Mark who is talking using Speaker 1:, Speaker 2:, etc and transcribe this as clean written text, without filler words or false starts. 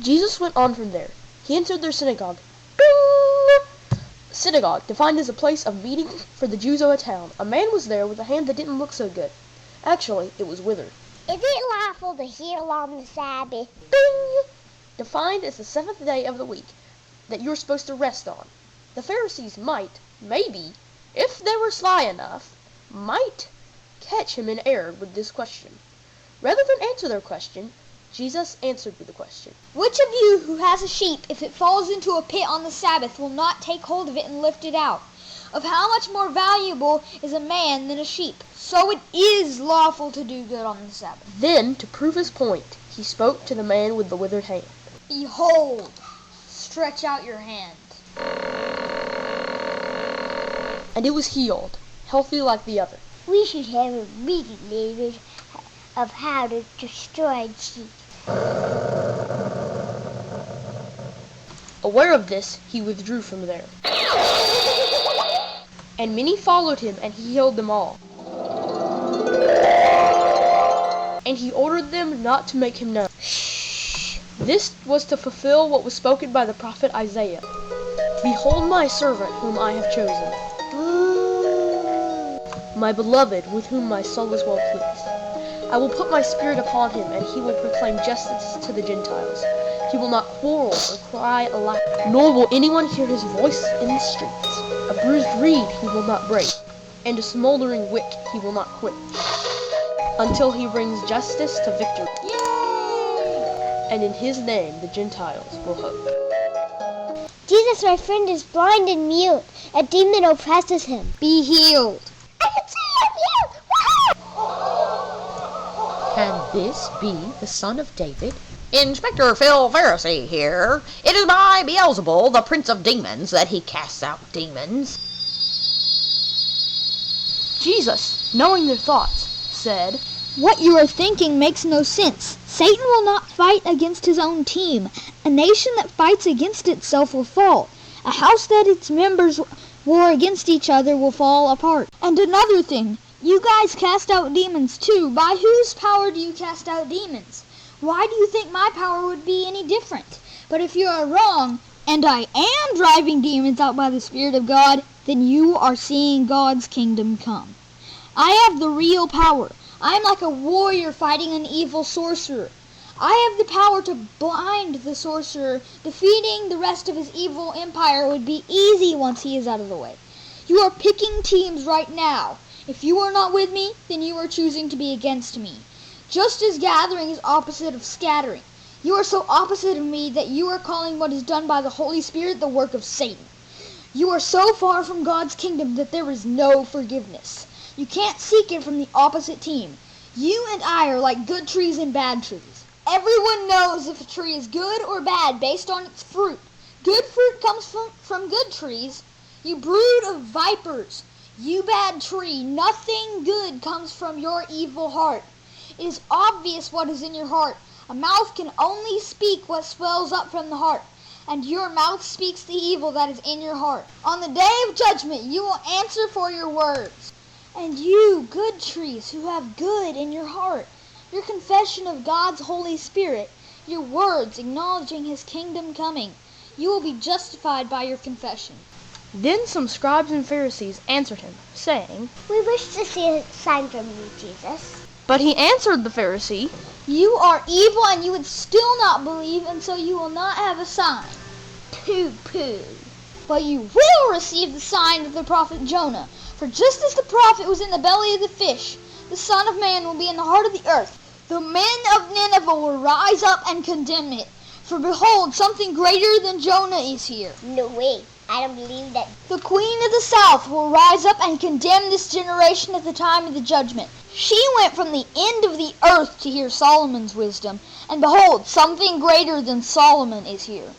Speaker 1: Jesus went on from there. He entered their synagogue. Bing! Synagogue, defined as a place of meeting for the Jews of a town. A man was there with a hand that didn't look so good. Actually, it was withered.
Speaker 2: Is it lawful to heal on the Sabbath?
Speaker 1: Bing! Defined as the seventh day of the week that you're supposed to rest on. The Pharisees might, maybe, if they were sly enough, might catch him in error with this question. Rather than answer their question, Jesus answered with a question.
Speaker 3: Which of you who has a sheep, if it falls into a pit on the Sabbath, will not take hold of it and lift it out? Of how much more valuable is a man than a sheep? So it is lawful to do good on the Sabbath.
Speaker 1: Then, to prove his point, he spoke to the man with the withered hand.
Speaker 3: Behold, stretch out your hand.
Speaker 1: And it was healed, healthy like the other.
Speaker 2: We should have a meeting, David, of how to destroy sheep.
Speaker 1: Aware of this, he withdrew from there. And many followed him, and he healed them all. And he ordered them not to make him known. This was to fulfill what was spoken by the prophet Isaiah. Behold my servant whom I have chosen, my beloved with whom my soul is well pleased. I will put my spirit upon him, and he will proclaim justice to the Gentiles. He will not quarrel or cry aloud, nor will anyone hear his voice in the streets. A bruised reed he will not break, and a smoldering wick he will not quench, until he brings justice to victory.
Speaker 3: Yay!
Speaker 1: And in his name the Gentiles will hope.
Speaker 2: Jesus, my friend, is blind and mute. A demon oppresses him.
Speaker 3: Be healed.
Speaker 2: I can see I'm healed!
Speaker 4: Can this be the son of David? Inspector Phil Pharisee here. It is by Beelzebul, the prince of demons, that he casts out demons.
Speaker 1: Jesus, knowing their thoughts, said,
Speaker 3: What you are thinking makes no sense. Satan will not fight against his own team. A nation that fights against itself will fall. A house that its members war against each other will fall apart. And another thing, you guys cast out demons too. By whose power do you cast out demons? Why do you think my power would be any different? But if you are wrong, and I am driving demons out by the Spirit of God, then you are seeing God's kingdom come. I have the real power. I am like a warrior fighting an evil sorcerer. I have the power to blind the sorcerer. Defeating the rest of his evil empire would be easy once he is out of the way. You are picking teams right now. If you are not with me, then you are choosing to be against me. Just as gathering is opposite of scattering, you are so opposite of me that you are calling what is done by the Holy Spirit the work of Satan. You are so far from God's kingdom that there is no forgiveness. You can't seek it from the opposite team. You and I are like good trees and bad trees. Everyone knows if a tree is good or bad based on its fruit. Good fruit comes from good trees. You brood of vipers. You bad tree, nothing good comes from your evil heart. It is obvious what is in your heart. A mouth can only speak what swells up from the heart, and your mouth speaks the evil that is in your heart. On the day of judgment you will answer for your words. And you, good trees, who have good in your heart, your confession of God's Holy Spirit, your words acknowledging His kingdom coming, you will be justified by your confession.
Speaker 1: Then some scribes and Pharisees answered him, saying,
Speaker 2: We wish to see a sign from you, Jesus.
Speaker 1: But he answered the Pharisee,
Speaker 3: You are evil, and you would still not believe, and so you will not have a sign. Pooh-pooh. But you will receive the sign of the prophet Jonah. For just as the prophet was in the belly of the fish, the Son of Man will be in the heart of the earth. The men of Nineveh will rise up and condemn it. For behold, something greater than Jonah is here.
Speaker 2: No way. I don't believe that.
Speaker 3: The queen of the south will rise up and condemn this generation at the time of the judgment. She went from the end of the earth to hear Solomon's wisdom, and behold, something greater than Solomon is here.